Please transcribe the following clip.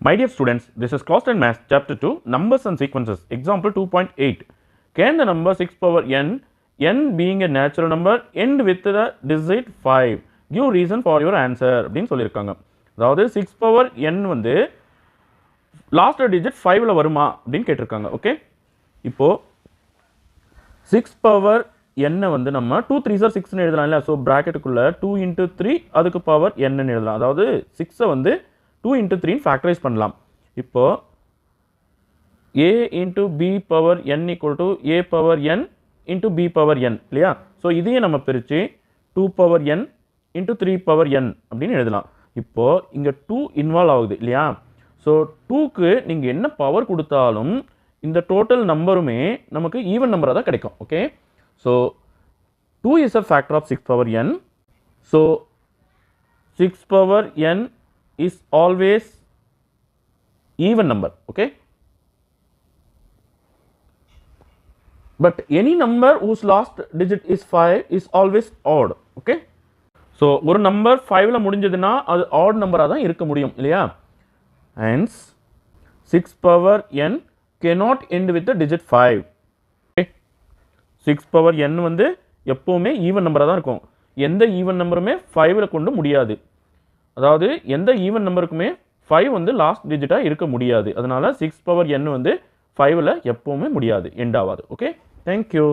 My dear students, this is Cost and Math Chapter 2 Numbers and Sequences Example 2.8. Can the number 6 power n being a natural number end with the digit 5? Give reason for your answer அப்படின்னு சொல்லியிருக்காங்க. அதாவது 6 power n வந்து last digit 5ல வருமா அப்படின்னு கேட்டிருக்காங்க. Okay, இப்போ 6 power n வந்து நம்ம 2 3s are 6 ன்னு எழுதலாம் இல்ல. ஸோ பிராக்கெட்டுக்குள்ள 2 into 3 அதுக்கு பவர் n ன்னு எழுதலாம். அதாவது 6 வந்து 2 into 3 ஃபேக்டரைஸ் பண்ணலாம். இப்போ a into b power n equal to a power n into b power n இல்லையா. ஸோ இதையே நம்ம பிரித்து 2 power n into 3 power n அப்படின்னு எழுதலாம். இப்போ இங்கே 2 இன்வால்வ் ஆகுது இல்லையா. ஸோ 2க்கு நீங்கள் என்ன பவர் கொடுத்தாலும் இந்த டோட்டல் நம்பருமே நமக்கு ஈவன் நம்பராக தான் கிடைக்கும். Okay, so 2 is a factor of 6 power n. So 6 power n is always even number. Okay, but any number whose last digit is 5 is always odd. Okay, so ஒரு number 5ல முடிஞ்சதுன்னா அது odd நம்பரா தான் இருக்க முடியும் இல்லையா. Hence 6 power n cannot end with the digit 5. Okay, 6 power n வந்து எப்பவுமே ஈவன் நம்பரா தான் இருக்கும். எந்த ஈவன் நம்பருமே 5ல கொண்டு முடியாது. அதாவது எந்த ஈவன் நம்பருக்குமே 5 வந்து லாஸ்ட் டிஜிட்டா இருக்க முடியாது. அதனால 6 power n வந்து 5ல எப்பவுமே முடியாது, எண்ட் ஆகாது. Okay, thank you.